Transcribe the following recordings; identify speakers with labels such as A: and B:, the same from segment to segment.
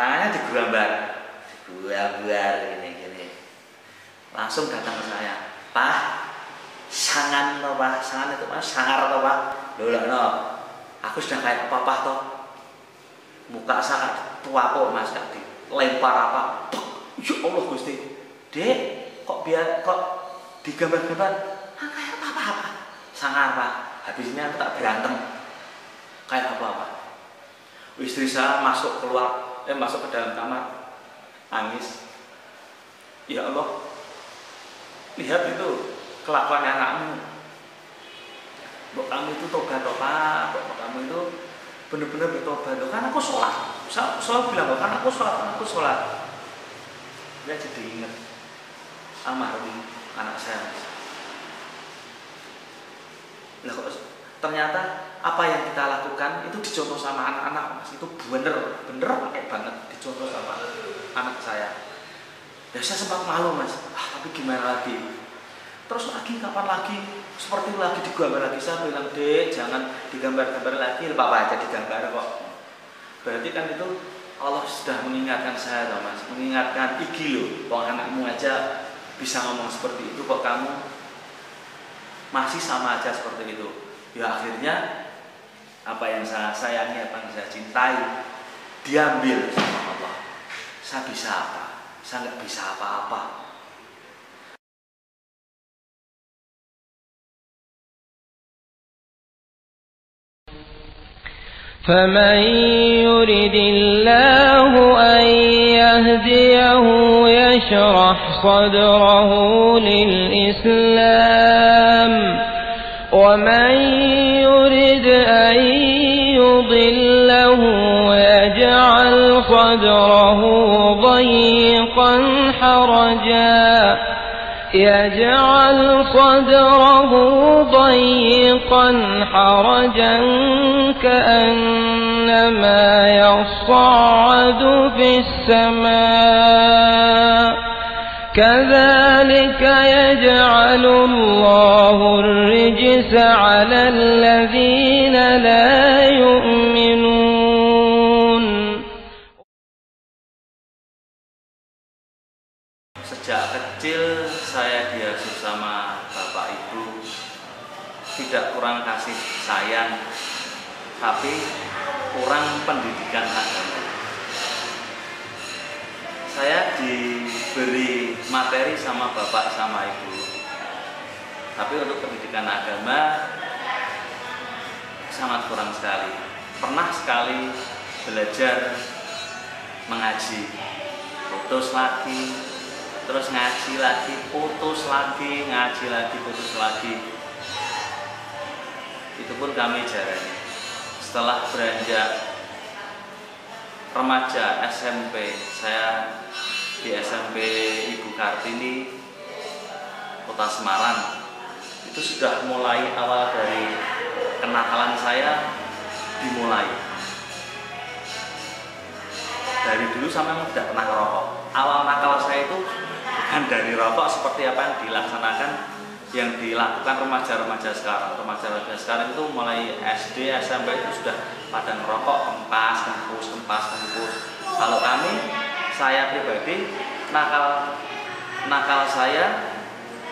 A: tangannya digambar gini. Langsung datang ke saya, Pak, sangan toh Pak, sangan itu Pak, sangar toh Pak, no, aku sudah kayak papa toh, muka sangat tua kok Mas, gak dilempar apa, ya Allah Gusti, Dek, kok digambar-gambar, kayak apa, sangar Pak, habisnya aku tak berantem, kayak apa. Istri saya masuk ke dalam kamar, nangis. Ya Allah, lihat itu kelakuan anakmu. Mbok kamu itu tobat toh Pak, mbok kamu itu benar-benar bertobat toh. Kan aku sholat, saya bilang kan aku sholat. Dia jadi ingat almarhum anak saya. Lah kok ternyata apa yang kita lakukan itu dicontoh sama anak-anak Mas, itu bener pakai banget dicontoh sama anak saya. Ya saya sempat malu Mas, tapi gimana lagi? Terus lagi kapan lagi? Seperti lagi digambar lagi, saya bilang, Dek, jangan digambar-gambar lagi, Papa aja digambar kok. Berarti kan itu Allah sudah mengingatkan saya loh Mas, mengingatkan Igi loh, bahwa anakmu aja bisa ngomong seperti itu kok kamu masih sama aja seperti itu. Ya akhirnya apa yang saya sayangi, apa yang saya cintai diambil sama Allah. Saya bisa apa? Saya nggak bisa apa-apa.
B: فمن يرد الله أن يهديه يشرح صدره للإسلام ومن يرد أن يضله يجعل صدره ضيقا حرجا كأنما يصعد في السماء كذلك يجعل الله الرجس على الذين لا يؤمنون.
A: Sejak kecil saya diasuh sama bapak ibu, tidak kurang kasih sayang, tapi kurang pendidikan agama. Saya diberi materi sama bapak sama ibu, tapi untuk pendidikan agama sangat kurang sekali. Pernah sekali belajar mengaji, putus lagi, terus ngaji lagi, putus lagi, ngaji lagi, putus lagi. Itu pun kami jarang. Setelah beranjak remaja SMP, saya di SMP Ibu Kartini, Kota Semarang. Itu sudah mulai awal dari kenakalan saya dimulai. Dari dulu sampai tidak pernah ngerokok. Awal nakal saya itu bukan dari rokok seperti apa yang dilakukan remaja-remaja sekarang. Remaja-remaja sekarang itu mulai SD, SMP itu sudah pada ngerokok, kempus. Kalau saya pribadi, nakal saya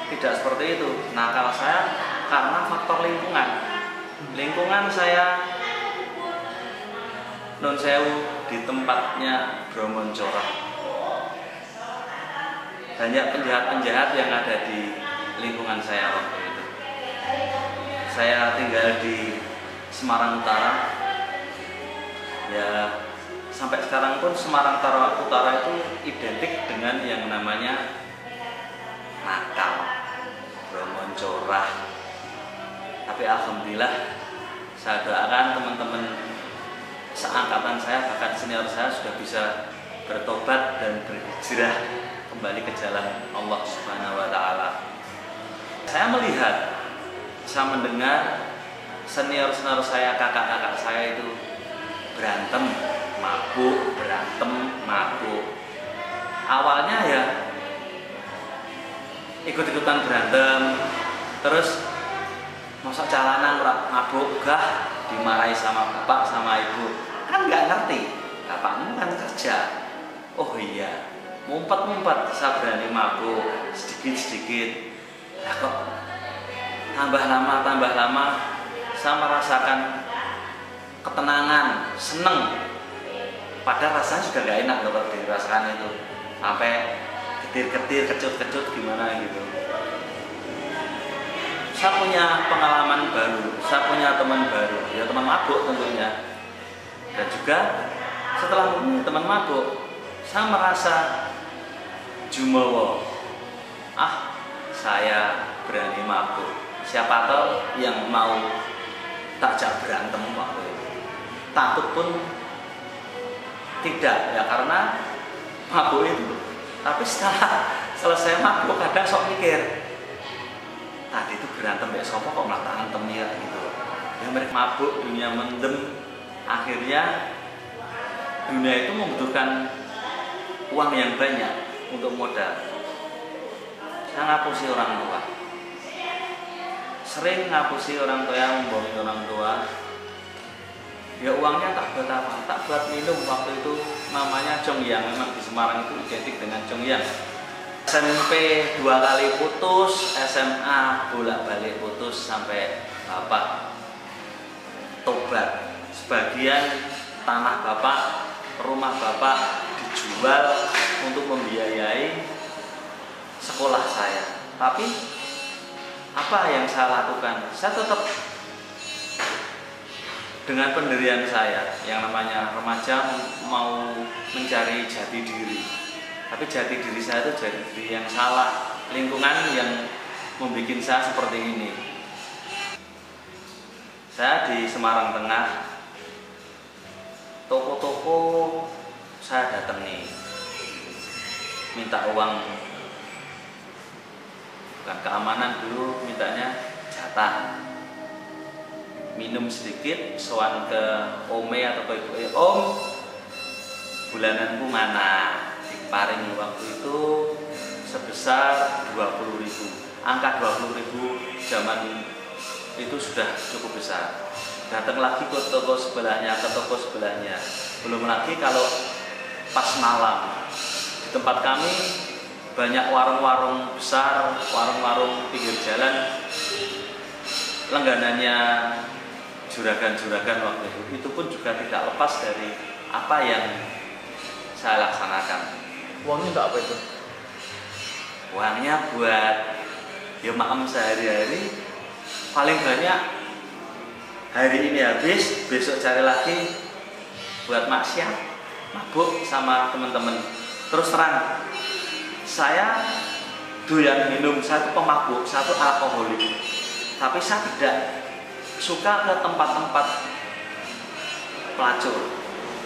A: tidak seperti itu. Nakal saya karena faktor lingkungan. Lingkungan saya non sewu di tempatnya Bromoncorah. Banyak penjahat-penjahat yang ada di lingkungan saya waktu itu. Saya tinggal di Semarang Utara. Ya, sampai sekarang pun Semarang Utara itu identik dengan yang namanya nakal, Bromoncorah. Tapi alhamdulillah, saya doakan teman-teman seangkatan saya, bahkan senior saya sudah bisa bertobat dan berhijrah kembali ke jalan Allah Subhanahu wa Ta'ala. Saya melihat, saya mendengar senior-senior saya, kakak-kakak saya itu berantem, mabuk. Awalnya ya ikut-ikutan berantem, terus masa jalanan mabuk, dimarahi sama bapak sama ibu. Kan nggak ngerti, bapakmu kan kerja, Oh iya, ngumpet-ngumpet saya berani mabuk sedikit-sedikit. Nah, kok tambah lama saya merasakan ketenangan, seneng. Padahal rasanya sudah gak enak loh kalau dirasakan itu. Sampai getir-getir, kecut-kecut gimana gitu. Saya punya pengalaman baru, saya punya teman baru, ya teman mabuk tentunya. Dan juga setelah punya teman mabuk, saya merasa jumawa. Saya berani mabuk. Siapa tahu yang mau takjak berantem waktu itu. Takut pun tidak ya, karena mabuk itu. Tapi setelah selesai mabuk kadang sok mikir, tadi itu berantem ya sopo kok malah berantem ya gitu. Ya mereka mabuk, dunia mendem, akhirnya dunia itu membutuhkan uang yang banyak untuk modal. Saya ngapusi orang tua, sering ngapusi orang tua, membohongi orang tua. Ya uangnya tak buat apa, tak buat minum. Waktu itu namanya Congyang, memang di Semarang itu identik dengan Congyang. SMP 2 kali putus, SMA bolak-balik putus sampai bapak tobat. Sebagian tanah bapak, rumah bapak dijual untuk membiayai sekolah saya. Tapi apa yang saya lakukan? Saya tetap dengan pendirian saya, yang namanya remaja mau mencari jati diri. Tapi jati diri saya itu jati diri yang salah, lingkungan yang membuat saya seperti ini. Saya di Semarang Tengah, toko-toko saya datangi, minta uang, bukan keamanan dulu, mintanya jatah. Minum sedikit, soan ke ome atau ke ibu, om, bulananku mana? Diparing waktu itu sebesar 20.000. Angka 20.000 zaman itu sudah cukup besar. Datang lagi ke toko sebelahnya, belum lagi kalau pas malam. Di tempat kami banyak warung-warung besar, warung-warung pinggir jalan, langganannya juragan-juragan waktu itu pun juga tidak lepas dari apa yang saya laksanakan.
C: Uangnya untuk apa itu?
A: Uangnya buat ya makan sehari-hari, paling banyak hari ini habis, besok cari lagi buat maksiat, mabuk sama teman-teman. Terus terang, saya doyan minum, saya itu pemabuk, saya itu alkoholik. Tapi saya tidak suka ke tempat-tempat pelacur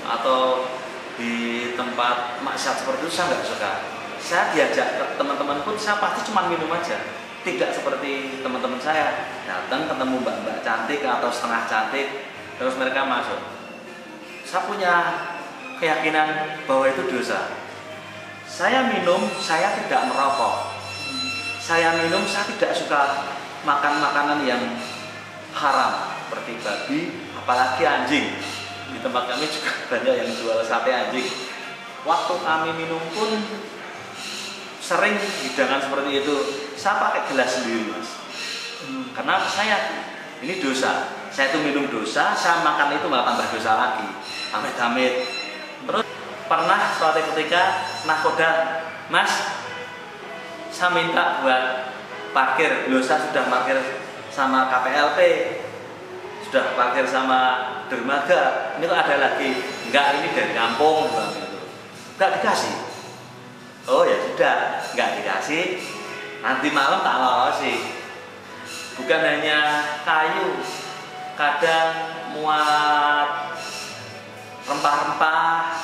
A: atau di tempat maksiat seperti itu, saya nggak suka. Saya diajak ke teman-teman pun saya pasti cuma minum aja, tidak seperti teman-teman saya datang ketemu mbak-mbak cantik atau setengah cantik terus mereka masuk. Saya punya keyakinan bahwa itu dosa. Saya minum, saya tidak merokok. Saya minum, saya tidak suka makan makanan yang haram seperti babi, apalagi anjing. Di tempat kami juga banyak yang jual sate anjing. Waktu kami minum pun sering hidangan seperti itu. Saya pakai gelas sendiri, mas. Karena saya ini dosa. Saya itu minum dosa, saya makan itu malah tambah dosa lagi. Amit-amit. Terus pernah suatu ketika nakoda, mas, saya minta buat parkir. Loh, saya sudah parkir sama KPLP, sudah parkir sama dermaga, ini kok ada lagi? Enggak, ini dari kampung, gitu. Enggak dikasih. Oh ya sudah, enggak dikasih. Nanti malam tak lolosi. Bukan hanya kayu, kadang muat rempah-rempah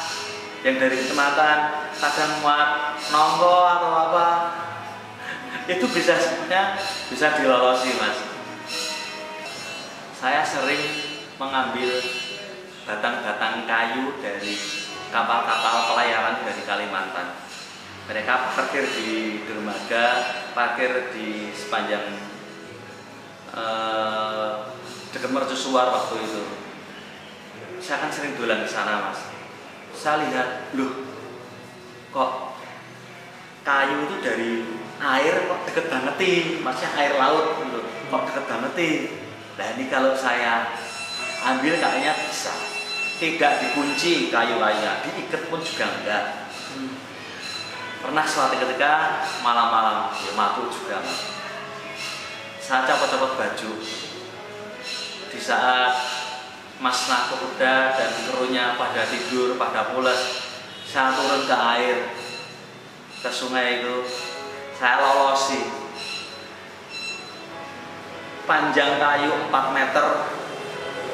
A: yang dari kecamatan, kadang muat nongko atau apa. Itu bisa sebenarnya bisa dilolosi, mas. Saya sering mengambil batang-batang kayu dari kapal-kapal pelayaran dari Kalimantan. Mereka parkir di dermaga, parkir di sepanjang dekat mercusuar waktu itu. Saya kan sering dolan di sana, mas. Saya lihat, loh, kok kayu itu dari air kok deket banget sih, maksudnya air laut gitu, kok deket banget sih. Nah ini kalau saya ambil kayaknya bisa, tidak dikunci kayu-kayunya, diikat pun juga enggak. Pernah suatu ketika malam-malam, ya mabuk juga, saya copot-copot baju. Di saat Mas Nakoda dan krunya pada tidur, pada pulas, saya turun ke air, ke sungai itu, saya lolosi. Panjang kayu 4 meter,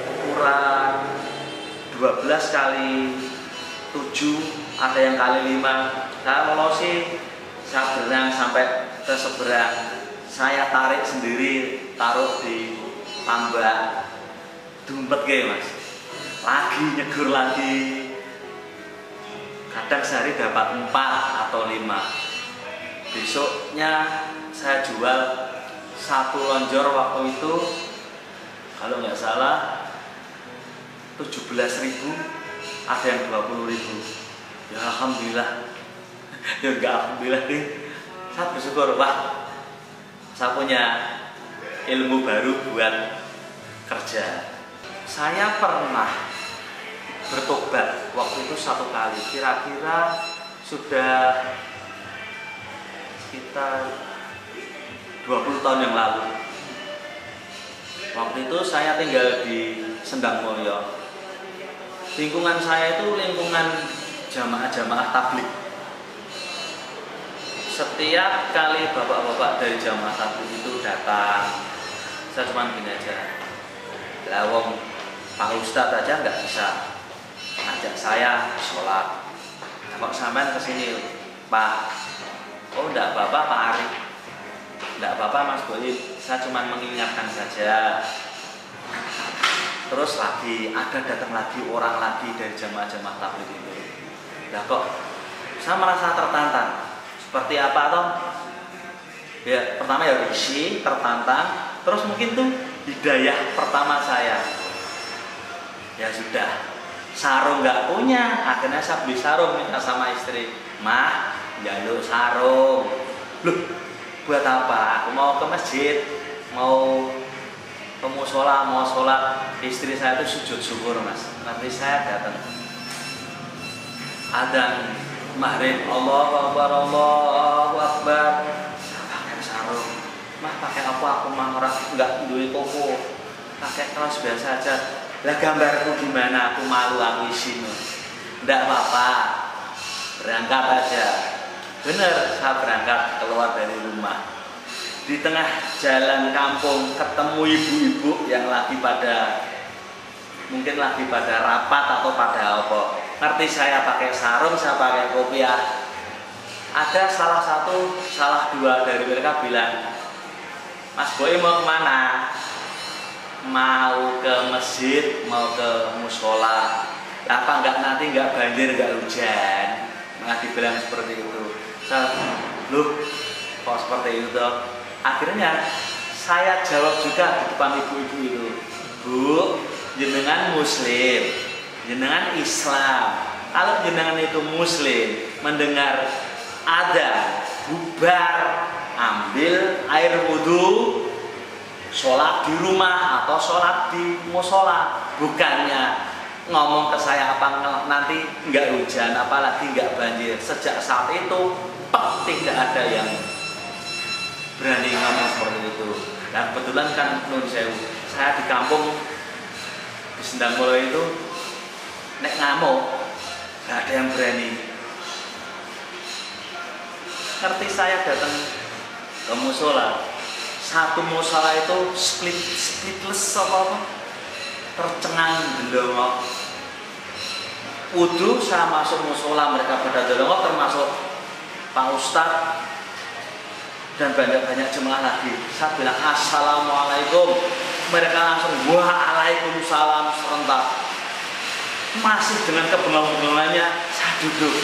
A: ukuran 12 kali 7, ada yang kali 5. Saya lolosi, saya berenang sampai ke seberang. Saya tarik sendiri, taruh di tambak, dumpet kayak Mas. Lagi nyegur lagi. Kadang sehari dapat 4 atau 5. Besoknya saya jual 1 lonjor waktu itu, kalau nggak salah 17.000, ada yang 20.000. Ya alhamdulillah. Ya enggak alhamdulillah nih. Saya bersyukur, wah, saya punya ilmu baru buat kerja. Saya pernah bertobat waktu itu 1 kali, kira-kira sudah sekitar 20 tahun yang lalu. Waktu itu saya tinggal di Sendang Mulyo. Lingkungan saya itu lingkungan jamaah-jamaah tabligh. Setiap kali bapak-bapak dari jamaah tabligh itu datang, saya cuma gini aja, lah wong Pak Ustadz aja nggak bisa ngajak saya sholat. Nah, kok sampean kesini Pak? Oh enggak apa-apa Pak Arif, enggak apa-apa Mas Boim, saya cuma mengingatkan saja. Terus lagi ada datang lagi orang lagi dari jamaah-jamaah tabligh itu. Nah kok saya merasa tertantang. Seperti apa toh? Ya pertama ya risih, tertantang. Terus mungkin tuh hidayah pertama saya. Ya sudah, sarung nggak punya, akhirnya saya beli sarung, minta sama istri, mah jaluk sarung. Loh, buat apa? Aku mau ke masjid, mau ke musola, mau sholat. Istri saya itu sujud syukur Mas. Nanti saya datang, adzan maghrib, Allahu Akbar, Allahu Akbar. Saya pakai sarung, mah pakai apa? Aku mah orang nggak duit koko, pakai kaos biasa aja. Lah gambarku gimana? Aku malu, aku isin. Nggak apa-apa, berangkat aja. Bener, saya berangkat keluar dari rumah. Di tengah jalan kampung ketemu ibu-ibu yang lagi pada, mungkin lagi pada rapat atau pada apa. Ngerti saya pakai sarung, saya pakai kopiah. Ada salah dua dari mereka bilang, Mas Boy mau kemana? Mau ke masjid, mau ke musola. Apa enggak nanti enggak banjir, enggak hujan? Malah dibilang seperti itu. Loh, kok seperti itu? Akhirnya saya jawab juga di depan ibu-ibu itu, Bu, jenengan Muslim, jenengan Islam. Kalau jenengan itu Muslim, mendengar ada bubar, ambil air wudhu, sholat di rumah atau sholat di musola, bukannya ngomong ke saya apa nanti nggak hujan apalagi nggak banjir. Sejak saat itu tidak ada yang berani ngomong seperti itu. Dan kebetulan kan nun sewu, saya di kampung di Sendang Mulyo itu nek ngamuk nggak ada yang berani. Ngerti saya datang ke musola, satu musola itu splitless apa tercengang delongok. Wudhu saya masuk musola, mereka pada delongok, termasuk Pak Ustadz dan banyak-banyak jemaah lagi. Saya bilang assalamualaikum, mereka langsung waalaikumsalam serentak. Masih dengan kebengang-bengangannya saya duduk.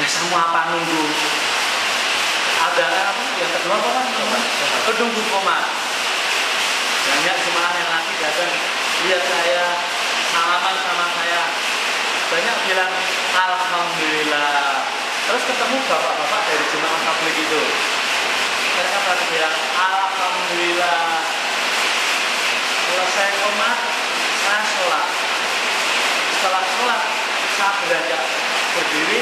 A: Saya mau apa nunggu? Ada apa? Yang kedua apa kan? Kedunggu komat. Banyak jemaah yang lagi datang, lihat saya, salaman sama saya. Banyak bilang alhamdulillah. Terus ketemu bapak-bapak dari jemaah tabligh itu. Mereka pada bilang, alhamdulillah, selesai qomat, saya sholat. Setelah sholat, saya beranjak berdiri,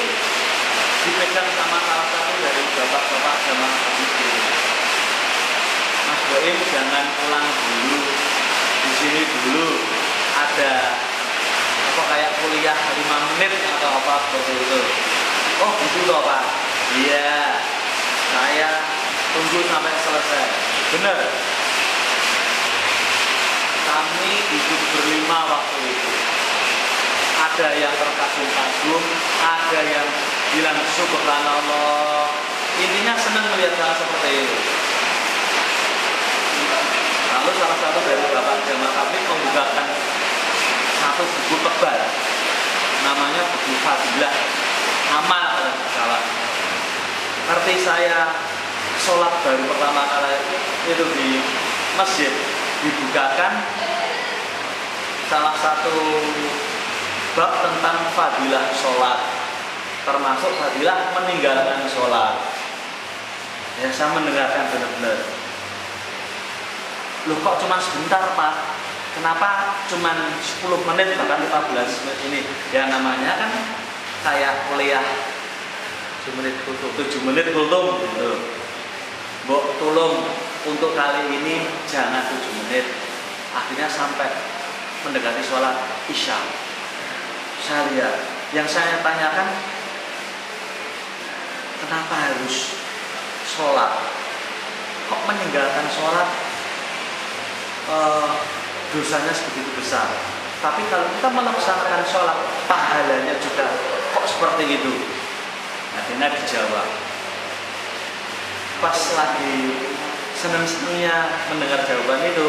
A: dipegang sama salah satu dari bapak-bapak jemaah tabligh itu. Mas Boim, jangan pulang dulu, di sini dulu ada apa kayak kuliah 5 menit atau apa seperti itu. Oh gitu toh Pak? Iya, saya tunggu sampai selesai. Benar. Kami duduk berlima waktu itu. Ada yang terkagum-kagum, ada yang bilang subhanallah. Intinya senang melihat hal seperti itu. Lalu salah satu dari bapak jamaah kami membukakan satu buku tebal, namanya buku Fadilah Amal kalau tidak salah. Ngerti saya sholat baru pertama kali itu di masjid, dibukakan salah satu bab tentang fadilah sholat, termasuk fadilah meninggalkan sholat. Ya saya mendengarkan benar-benar. Loh kok cuma sebentar Pak? Kenapa cuma 10 menit bahkan 15 menit ini? Ya namanya kan kayak kuliah 7 menit kultum gitu. Mbok tolong untuk kali ini jangan 7 menit. Akhirnya sampai mendekati sholat Isya. Saya lihat, yang saya tanyakan, kenapa harus sholat? Kok meninggalkan sholat dosanya sebegitu besar? Tapi kalau kita melaksanakan sholat, pahalanya juga kok seperti itu? Akhirnya dijawab. Pas lagi senang-senangnya mendengar jawaban itu,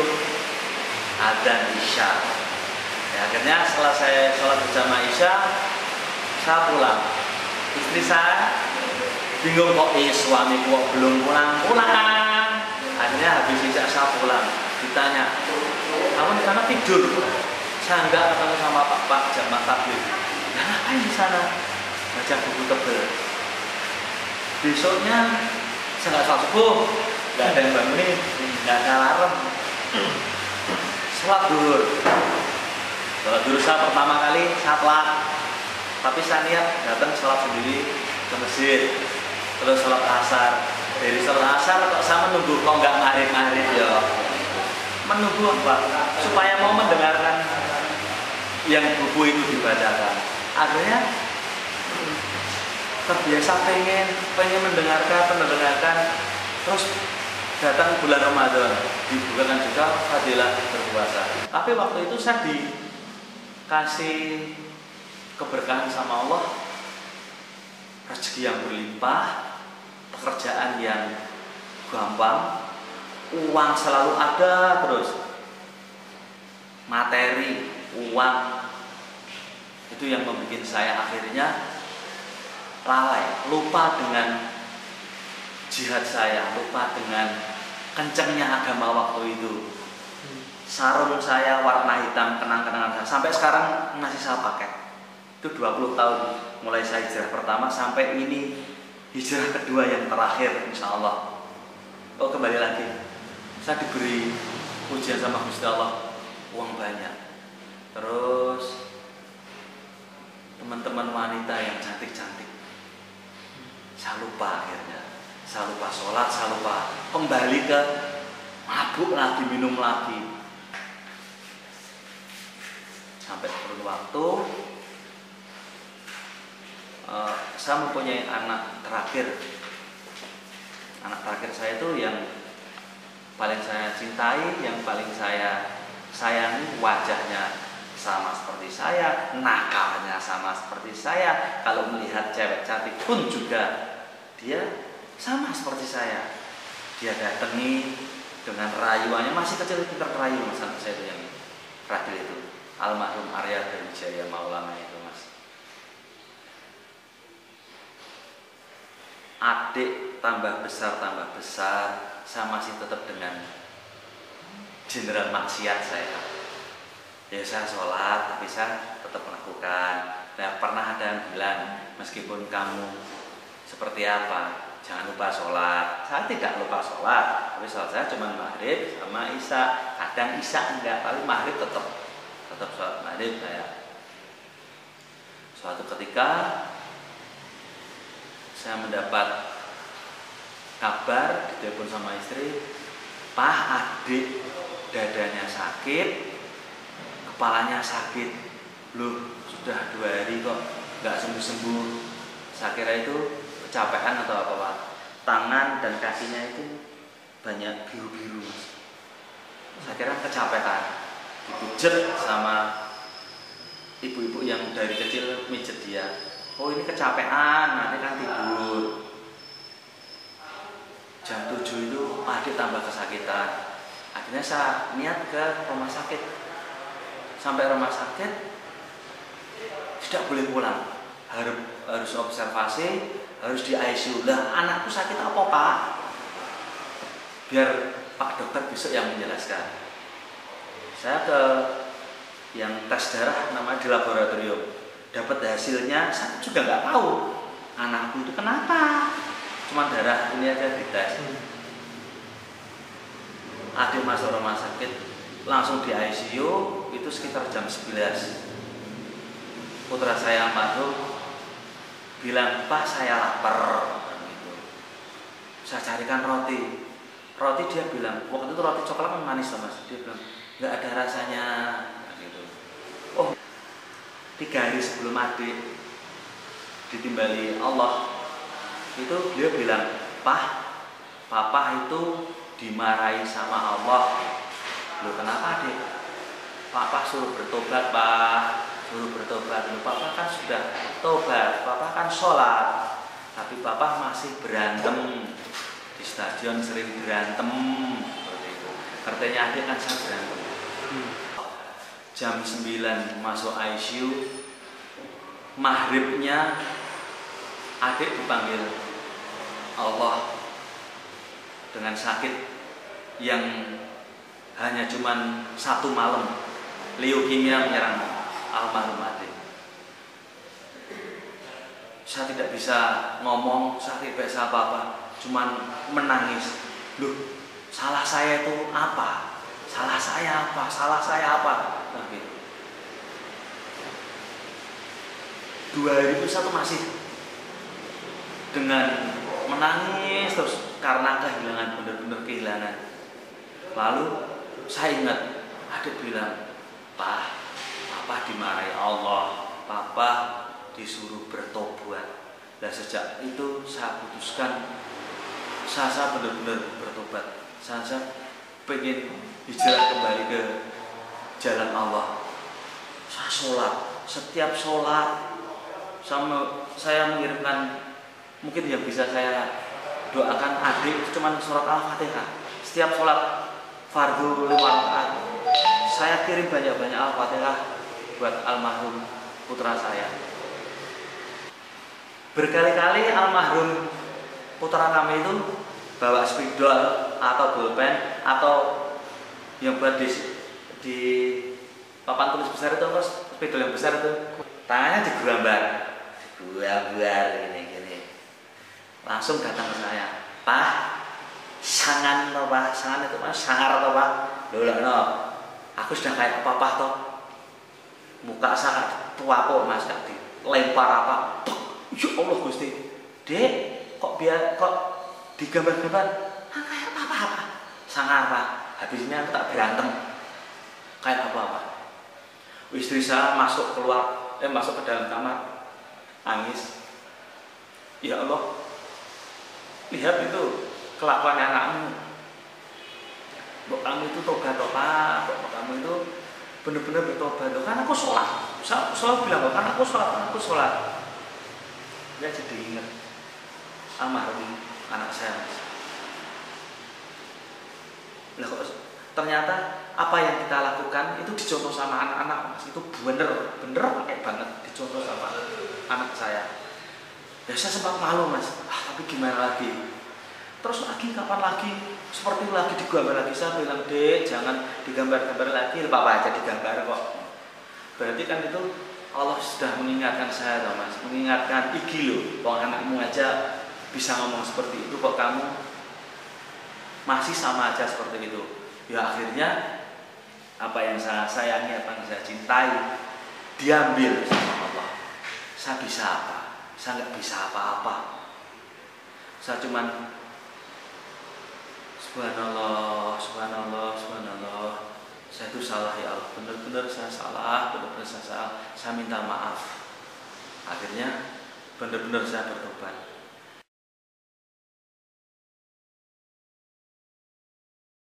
A: adzan Isya. Ya, akhirnya setelah saya sholat berjamaah Isya, saya pulang. Istri saya bingung kok suami kok belum pulang. Akhirnya habis Isya saya pulang. Ditanya, kamu di sana tidur? Saya enggak, ketemu sama Pak jamaah tabligh. Nah, ngapain di sana? Baca buku tebel. Besoknya saya nggak sholat subuh, nggak ada yang bangunin, nggak ada alarm. Sholat duhur saya pertama kali saya telat, tapi saya niat datang sholat sendiri ke masjid. Terus sholat asar. Dari sholat asar kok saya menunggu, kok nggak ngarit-ngarit ya. Menunggu apa? Supaya mau mendengarkan yang buku itu dibacakan. Akhirnya terbiasa pengen mendengarkan. Terus datang bulan Ramadan, dibukakan juga fadilah berpuasa. Tapi waktu itu saya dikasih keberkahan sama Allah, rezeki yang berlimpah, pekerjaan yang gampang, uang selalu ada terus, materi, uang, itu yang membuat saya akhirnya lalai, lupa dengan jihad saya, lupa dengan kencangnya agama waktu itu. Sarung saya warna hitam, kenang-kenangan saya sampai sekarang masih saya pakai. Itu 20 tahun mulai saya hijrah pertama sampai ini hijrah kedua yang terakhir, insya Allah. Oh, kembali lagi, saya diberi ujian sama Gusti Allah, uang banyak, terus teman-teman wanita yang cantik-cantik. Saya lupa akhirnya, saya lupa sholat, saya lupa kembali ke mabuk lagi, minum lagi. Sampai perlu waktu, saya mempunyai anak terakhir. Anak terakhir saya itu yang paling saya cintai, yang paling saya sayangi, wajahnya sama seperti saya, nakalnya sama seperti saya. Kalau melihat cewek cantik pun juga dia sama seperti saya. Dia datangi dengan rayuannya, masih kecil pintar rayu mas anak saya itu yang terakhir itu, almarhum Arya dari Jaya Maulana itu mas. Adik tambah besar, saya masih tetap dengan jenderal maksiat saya. Ya saya sholat, tapi saya tetap melakukan. Nah, pernah ada yang bilang, meskipun kamu seperti apa? Jangan lupa sholat. Saya tidak lupa sholat, tapi sholat saya cuma maghrib sama isya. Kadang isya enggak, tapi maghrib tetap sholat maghrib saya. Suatu ketika saya mendapat kabar, ditelepon sama istri, "Pak, adik dadanya sakit, kepalanya sakit." Loh, sudah 2 hari kok nggak sembuh-sembuh. Saya kira itu kecapean atau apa, Pak. Tangan dan kakinya itu banyak biru-biru, Mas. Saya kira kecapean, dipijet sama ibu-ibu yang dari kecil mijet dia. Oh, ini kecapean, nanti kan tidur. Jam 7 itu adik tambah kesakitan. Akhirnya saya niat ke rumah sakit. Sampai rumah sakit tidak boleh pulang, harus observasi, harus di ICU. Lah, anakku sakit apa, Pak? Biar Pak dokter besok yang menjelaskan. Saya ke yang tes darah namanya di laboratorium, dapat hasilnya saya juga nggak tahu anakku itu kenapa, cuma darah ini aja dites. Adik masuk rumah sakit, langsung di ICU, itu sekitar jam 11. Putra saya almarhum bilang, "Pak, saya lapar." Gitu. Saya carikan roti. Dia bilang, waktu itu roti coklat kan manis, Mas. Dia bilang, "Nggak ada rasanya." Gitu. Oh, 3 hari sebelum adik ditimbali Allah, itu beliau bilang, "Pak, papa itu dimarahi sama Allah." Loh, kenapa, adik? "Papa suruh bertobat, Pak. Suruh bertobat." Loh, papa kan sudah tobat, papa kan sholat, tapi papa masih berantem di stadion, sering berantem seperti itu. Artinya adik kan saya berantem. Jam 9 masuk ICU, maghribnya adik dipanggil Allah dengan sakit yang hanya cuman 1 malam, leukemia menyerang almarhum adik. Saya tidak bisa ngomong, saya tidak bisa apa-apa, cuman menangis. Loh, salah saya itu apa? Salah saya apa? Salah saya apa? Nah, gitu. 2 hari itu satu masih dengan menangis terus karena kehilangan, benar-benar kehilangan. Lalu saya ingat adik bilang, "Pak, papa dimarahi Allah, papa disuruh bertobat." Dan sejak itu saya putuskan, saya benar-benar bertobat. Saya pengen hijrah kembali ke jalan Allah. Saya sholat, setiap sholat saya mengirimkan, mungkin yang bisa saya doakan adik itu cuma surat Al-Fatihah. Setiap sholat fardu 5 rakaat, saya kirim banyak-banyak Al-Fatihah buat almarhum putra saya. Berkali-kali almarhum putra kami itu bawa spidol atau bolpen atau yang buat di papan tulis besar itu, terus spidol yang besar itu tangannya digerambar gini. Langsung datang ke saya, "Pak, sangan toh, Pak, sangan itu Mas, sangar toh, Pak. Loh, no, aku sudah kayak papa toh. Muka sangat tua kok, Mas, gak dilempar apa. Ya Allah Gusti, Dek, kok digambar-gambar kayak apa? Sangar, Pak. Habisnya aku tak berantem kayak apa. Istri saya masuk ke dalam kamar, nangis. Ya Allah, lihat itu kelakuan anakmu. Mbok kamu itu tobat toh, Pak. Mbok kamu itu benar-benar bertobat toh. Kan aku sholat. Saya selalu bilang, kan aku sholat. Dia jadi ingat almarhum anak saya. Lah kok ternyata apa yang kita lakukan itu dicontoh sama anak-anak, Mas. Itu bener pakai banget dicontoh sama anak saya. Ya saya sempat malu, Mas. Tapi gimana lagi? Terus lagi kapan lagi? Seperti lagi digambar lagi. Saya bilang, "Dek, jangan digambar-gambar lagi, Papa aja digambar kok." Berarti kan itu Allah sudah mengingatkan saya loh mas, mengingatkan iki loh, kalau anakmu aja bisa ngomong seperti itu, kok kamu masih sama aja seperti itu. Ya akhirnya apa yang saya sayangi, apa yang saya cintai diambil sama Allah. Saya bisa apa? Saya nggak bisa apa-apa. Saya cuman subhanallah, subhanallah, subhanallah. Saya itu salah ya Allah, benar-benar saya salah, benar-benar saya salah. Saya minta maaf. Akhirnya benar-benar saya bertobat.